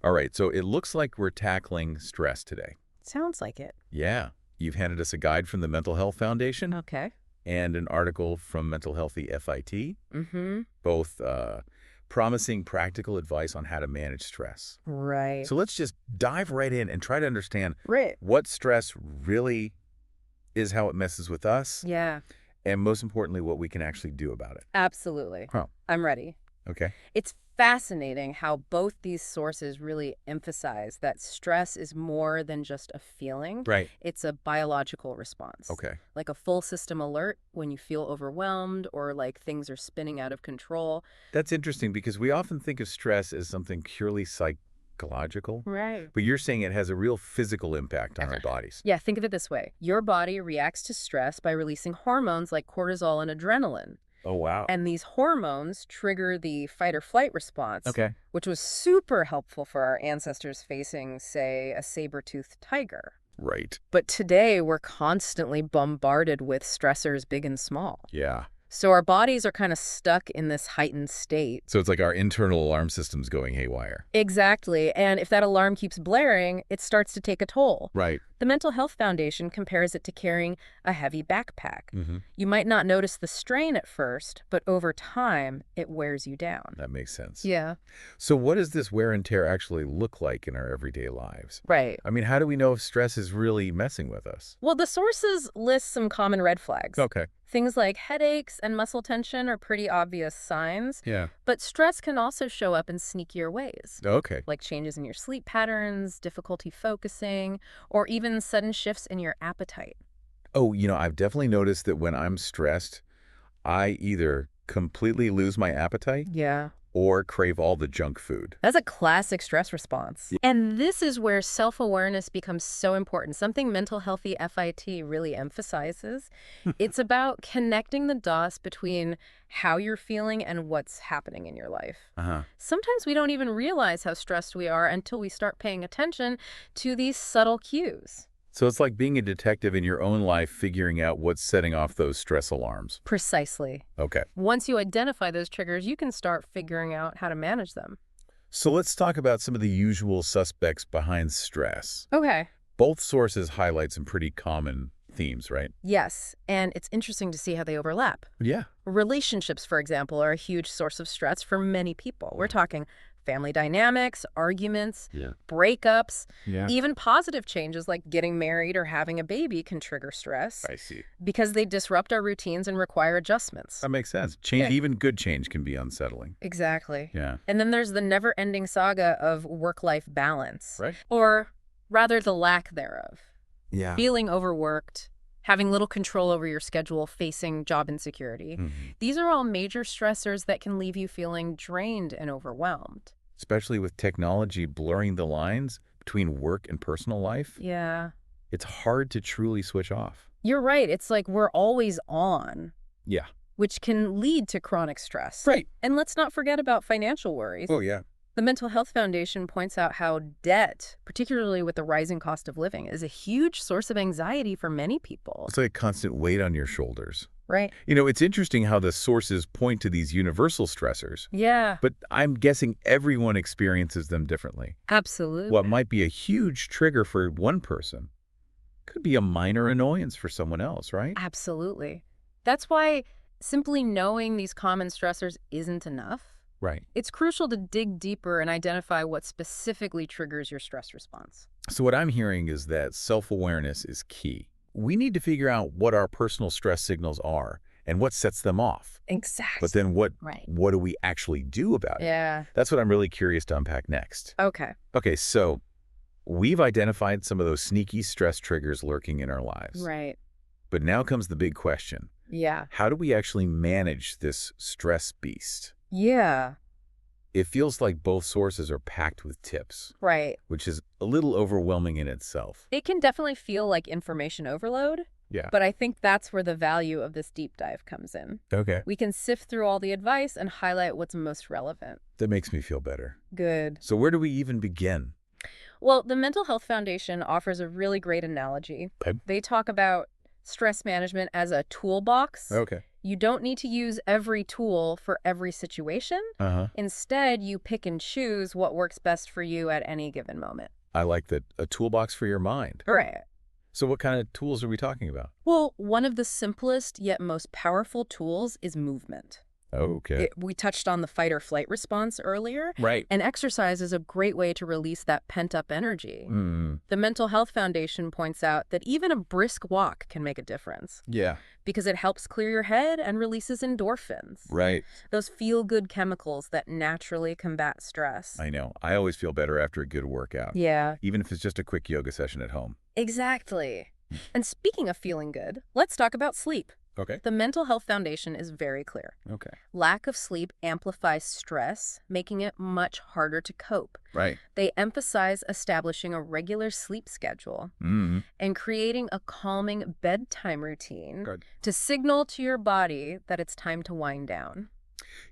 All right, so it looks like we're tackling stress today. Sounds like it. Yeah. You've handed us a guide from the Mental Health Foundation Okay. and an article from Mental Healthy FIT, Mm-hmm. both promising practical advice on how to manage stress. Right. So let's just dive right in and try to understand Right. what stress really is, how it messes with us, Yeah, and most importantly, what we can actually do about it. absolutely. Huh. I'm ready. Okay. It's fascinating how both these sources really emphasize that stress is more than just a feeling. Right. It's a biological response. Okay. Like a full system alert when you feel overwhelmed or like things are spinning out of control. That's interesting because we often think of stress as something purely psychological, Right. but you're saying it has a real physical impact on our bodies. Yeah, think of it this way. Your body reacts to stress by releasing hormones like cortisol and adrenaline. Oh, wow. And these hormones trigger the fight or flight response, Okay. which was super helpful for our ancestors facing, say, a saber-toothed tiger. Right. But today, we're constantly bombarded with stressors big and small. Yeah. So our bodies are kind of stuck in this heightened state. So it's like our internal alarm system's going haywire. Exactly. And if that alarm keeps blaring, it starts to take a toll. Right. The Mental Health Foundation compares it to carrying a heavy backpack. Mm-hmm. You might not notice the strain at first, but over time, it wears you down. That makes sense. Yeah. So what does this wear and tear actually look like in our everyday lives? Right. I mean, how do we know if stress is really messing with us? Well, the sources list some common red flags. Okay. Things like headaches and muscle tension are pretty obvious signs, Yeah. but stress can also show up in sneakier ways, Okay. like changes in your sleep patterns, difficulty focusing, or even sudden shifts in your appetite. Oh, I've definitely noticed that when I'm stressed, I either completely lose my appetite Yeah. or crave all the junk food. That's a classic stress response. And this is where self-awareness becomes so important, something Mental Healthy FIT really emphasizes. It's about connecting the dots between how you're feeling and what's happening in your life. Uh-huh. Sometimes we don't even realize how stressed we are until we start paying attention to these subtle cues. So it's like being a detective in your own life, figuring out what's setting off those stress alarms. Precisely. Okay. Once you identify those triggers, you can start figuring out how to manage them. So let's talk about some of the usual suspects behind stress. Okay. Both sources highlight some pretty common themes, right? Yes, and it's interesting to see how they overlap. Yeah. Relationships, for example, are a huge source of stress for many people. We're talking family dynamics, arguments, breakups, even positive changes like getting married or having a baby can trigger stress I see. because they disrupt our routines and require adjustments. That makes sense. Change, even good change can be unsettling. Exactly. Yeah. And then there's the never-ending saga of work-life balance, Right. or rather the lack thereof. Yeah. Feeling overworked, having little control over your schedule, facing job insecurity. Mhm. These are all major stressors that can leave you feeling drained and overwhelmed. Especially with technology blurring the lines between work and personal life, Yeah. it's hard to truly switch off. You're right. It's like we're always on, Yeah. which can lead to chronic stress. Right. And let's not forget about financial worries. Oh, yeah. The Mental Health Foundation points out how debt, particularly with the rising cost of living, is a huge source of anxiety for many people. It's like a constant weight on your shoulders. Right? It's interesting how the sources point to these universal stressors, Yeah, but I'm guessing everyone experiences them differently. absolutely. What might be a huge trigger for one person could be a minor annoyance for someone else, right? Absolutely. That's why simply knowing these common stressors isn't enough. Right. It's crucial to dig deeper and identify what specifically triggers your stress response. So what I'm hearing is that self-awareness is key. We need to figure out what our personal stress signals are and what sets them off. Exactly. But then what Right. do we actually do about it? Yeah. That's what I'm really curious to unpack next. Okay. Okay, so we've identified some of those sneaky stress triggers lurking in our lives. Right. But now comes the big question. Yeah. How do we actually manage this stress beast? Yeah. It feels like both sources are packed with tips, Right. which is a little overwhelming in itself. It can definitely feel like information overload, Yeah. but I think that's where the value of this deep dive comes in. Okay. We can sift through all the advice and highlight what's most relevant. That makes me feel better. Good. So where do we even begin? Well, the Mental Health Foundation offers a really great analogy. Okay. They talk about stress management as a toolbox. Okay. You don't need to use every tool for every situation. Uh-huh. Instead, you pick and choose what works best for you at any given moment. I like that. A toolbox for your mind. Right. So what kind of tools are we talking about? Well, one of the simplest yet most powerful tools is movement. Okay. We touched on the fight or flight response earlier, Right. and exercise is a great way to release that pent-up energy. Mm. The Mental Health Foundation points out that even a brisk walk can make a difference Yeah. because it helps clear your head and releases endorphins, Right. those feel-good chemicals that naturally combat stress. I know. I always feel better after a good workout, Yeah, even if it's just a quick yoga session at home. exactly. And speaking of feeling good, let's talk about sleep. Okay. The Mental Health Foundation is very clear. Okay. Lack of sleep amplifies stress, making it much harder to cope. Right. They emphasize establishing a regular sleep schedule Mm. and creating a calming bedtime routine Good. to signal to your body that it's time to wind down.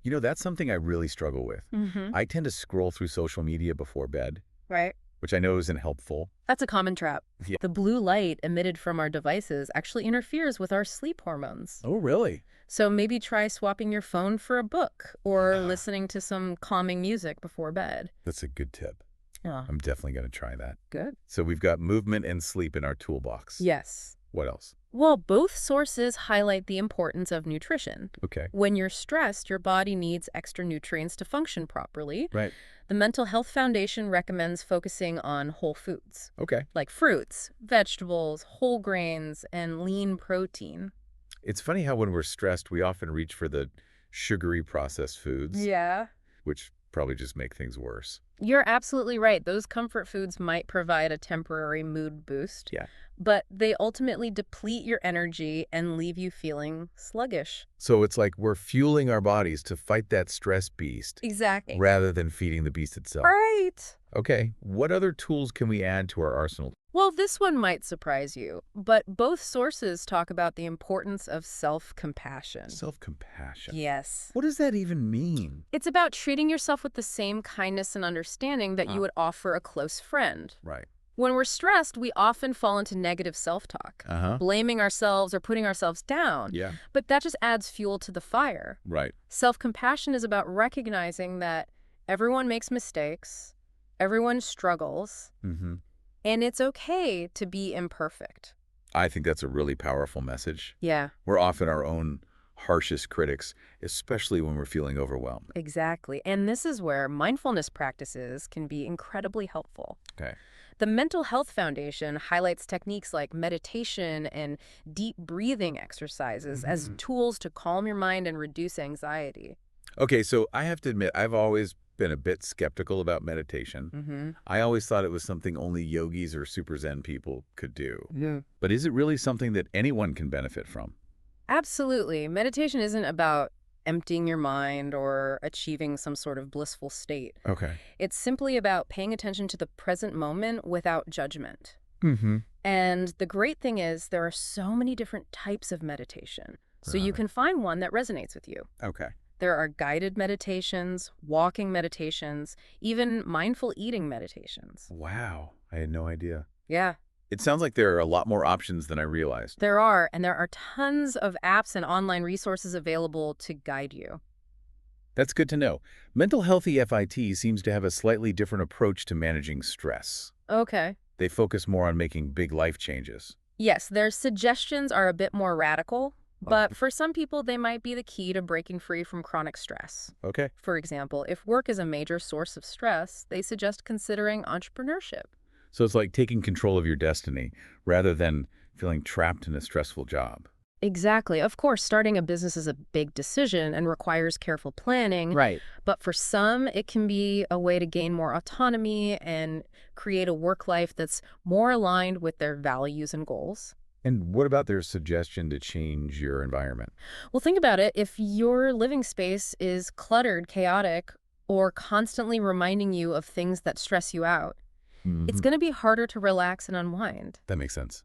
You know, that's something I really struggle with. Mm-hmm. I tend to scroll through social media before bed, Right? which I know isn't helpful. That's a common trap. Yeah. The blue light emitted from our devices actually interferes with our sleep hormones. Oh, really? So maybe try swapping your phone for a book or listening to some calming music before bed. That's a good tip. Yeah. I'm definitely going to try that. Good. So we've got movement and sleep in our toolbox. Yes. What else? Well, both sources highlight the importance of nutrition. Okay. When you're stressed, your body needs extra nutrients to function properly. Right. The Mental Health Foundation recommends focusing on whole foods, Okay. like fruits, vegetables, whole grains, and lean protein. It's funny how when we're stressed, we often reach for the sugary processed foods, Yeah. which probably just make things worse. You're absolutely right. Those comfort foods might provide a temporary mood boost. Yeah. But they ultimately deplete your energy and leave you feeling sluggish. So it's like we're fueling our bodies to fight that stress beast Exactly. rather than feeding the beast itself. Right. Okay. What other tools can we add to our arsenal? Well, this one might surprise you, but both sources talk about the importance of self-compassion. Self-compassion. Yes. What does that even mean? It's about treating yourself with the same kindness and understanding that you would offer a close friend. Right. When we're stressed, we often fall into negative self-talk, Uh-huh. blaming ourselves or putting ourselves down. Yeah. But that just adds fuel to the fire. Right. Self-compassion is about recognizing that everyone makes mistakes, everyone struggles, Mm-hmm. and it's okay to be imperfect. I think that's a really powerful message. Yeah, We're often our own harshest critics, especially when we're feeling overwhelmed. exactly. And this is where mindfulness practices can be incredibly helpful. Okay. The Mental Health Foundation highlights techniques like meditation and deep breathing exercises as tools to calm your mind and reduce anxiety. Okay, so I have to admit, I've always been a bit skeptical about meditation. Mm-hmm. I always thought it was something only yogis or super Zen people could do. Yeah. But is it really something that anyone can benefit from? Absolutely. Meditation isn't about emptying your mind or achieving some sort of blissful state. Okay. It's simply about paying attention to the present moment without judgment. Mm-hmm. And the great thing is there are so many different types of meditation. So you Right. can find one that resonates with you. Okay. There are guided meditations, walking meditations, even mindful eating meditations. Wow. I had no idea. Yeah, It sounds like there are a lot more options than I realized. there are, and there are tons of apps and online resources available to guide you. That's good to know. Mental Healthy FIT seems to have a slightly different approach to managing stress. Okay. They focus more on making big life changes. Yes, their suggestions are a bit more radical, but for some people, they might be the key to breaking free from chronic stress. Okay. For example, if work is a major source of stress, they suggest considering entrepreneurship. So it's like taking control of your destiny rather than feeling trapped in a stressful job. Exactly. Of course, starting a business is a big decision and requires careful planning. Right. But for some, it can be a way to gain more autonomy and create a work life that's more aligned with their values and goals. And what about their suggestion to change your environment? Well, think about it. If your living space is cluttered, chaotic, or constantly reminding you of things that stress you out, it's going to be harder to relax and unwind. That makes sense.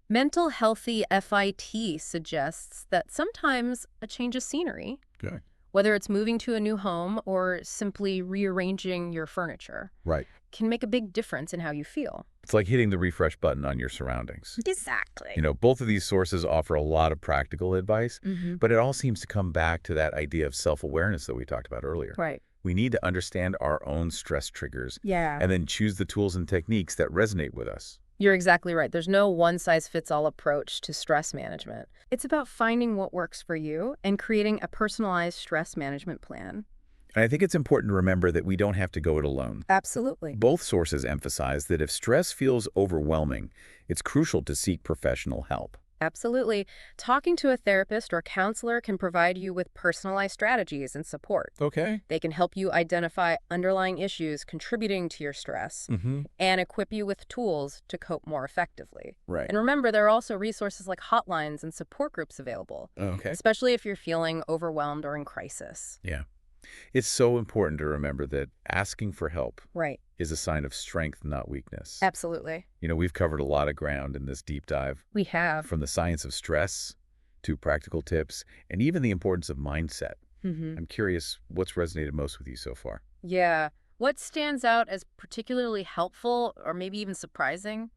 Mental Healthy FIT suggests that sometimes a change of scenery, Okay. whether it's moving to a new home or simply rearranging your furniture, Right. can make a big difference in how you feel. It's like hitting the refresh button on your surroundings. Exactly. Both of these sources offer a lot of practical advice, but it all seems to come back to that idea of self-awareness that we talked about earlier. Right. We need to understand our own stress triggers Yeah. and then choose the tools and techniques that resonate with us. You're exactly right. There's no one-size-fits-all approach to stress management. It's about finding what works for you and creating a personalized stress management plan. And I think it's important to remember that we don't have to go it alone. Absolutely. Both sources emphasize that if stress feels overwhelming, it's crucial to seek professional help. Absolutely. Talking to a therapist or counselor can provide you with personalized strategies and support. Okay. They can help you identify underlying issues contributing to your stress and equip you with tools to cope more effectively. Right. And remember, there are also resources like hotlines and support groups available, Okay. especially if you're feeling overwhelmed or in crisis. Yeah. It's so important to remember that asking for help Right. is a sign of strength, not weakness. Absolutely. We've covered a lot of ground in this deep dive, We have. from the science of stress to practical tips and even the importance of mindset. I'm curious, what's resonated most with you so far? Yeah. What stands out as particularly helpful or maybe even surprising?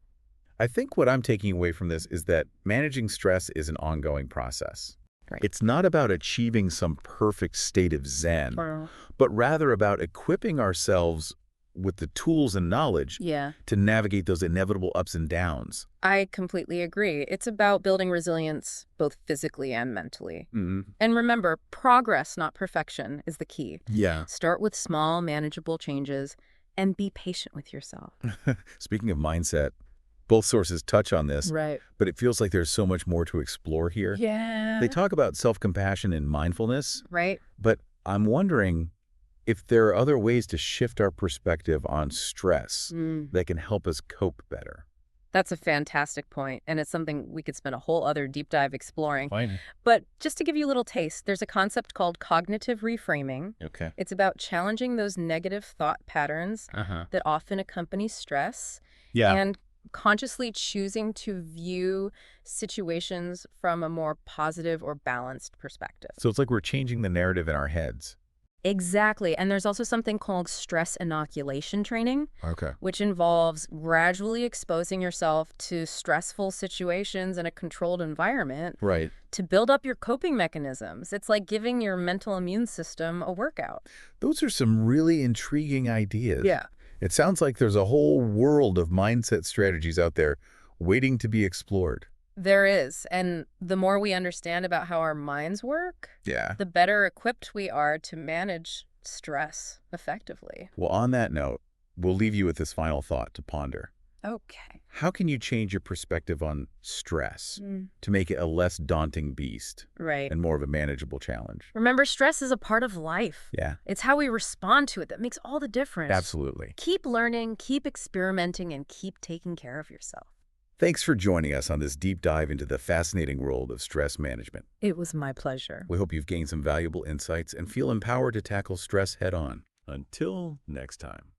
I think what I'm taking away from this is that managing stress is an ongoing process. Right. It's not about achieving some perfect state of zen, but rather about equipping ourselves with the tools and knowledge Yeah. to navigate those inevitable ups and downs. I completely agree. It's about building resilience both physically and mentally. Mm-hmm. And remember, progress, not perfection, is the key. Yeah. Start with small, manageable changes and be patient with yourself. Speaking of mindset, both sources touch on this, Right. but it feels like there's so much more to explore here. Yeah. They talk about self-compassion and mindfulness, Right? but I'm wondering if there are other ways to shift our perspective on stress that can help us cope better. That's a fantastic point, and it's something we could spend a whole other deep dive exploring. Fine. But just to give you a little taste, there's a concept called cognitive reframing. Okay. It's about challenging those negative thought patterns that often accompany stress Yeah. and consciously choosing to view situations from a more positive or balanced perspective. So it's like we're changing the narrative in our heads. Exactly. And there's also something called stress inoculation training, Okay. which involves gradually exposing yourself to stressful situations in a controlled environment Right. to build up your coping mechanisms. It's like giving your mental immune system a workout. Those are some really intriguing ideas. Yeah. It sounds like there's a whole world of mindset strategies out there waiting to be explored. There is. And the more we understand about how our minds work, Yeah. the better equipped we are to manage stress effectively. Well, on that note, we'll leave you with this final thought to ponder. Okay. How can you change your perspective on stress to make it a less daunting beast Right. and more of a manageable challenge? Remember, stress is a part of life. Yeah, It's how we respond to it that makes all the difference. absolutely. Keep learning, keep experimenting, and keep taking care of yourself. Thanks for joining us on this deep dive into the fascinating world of stress management. It was my pleasure. We hope you've gained some valuable insights and feel empowered to tackle stress head on. Until next time.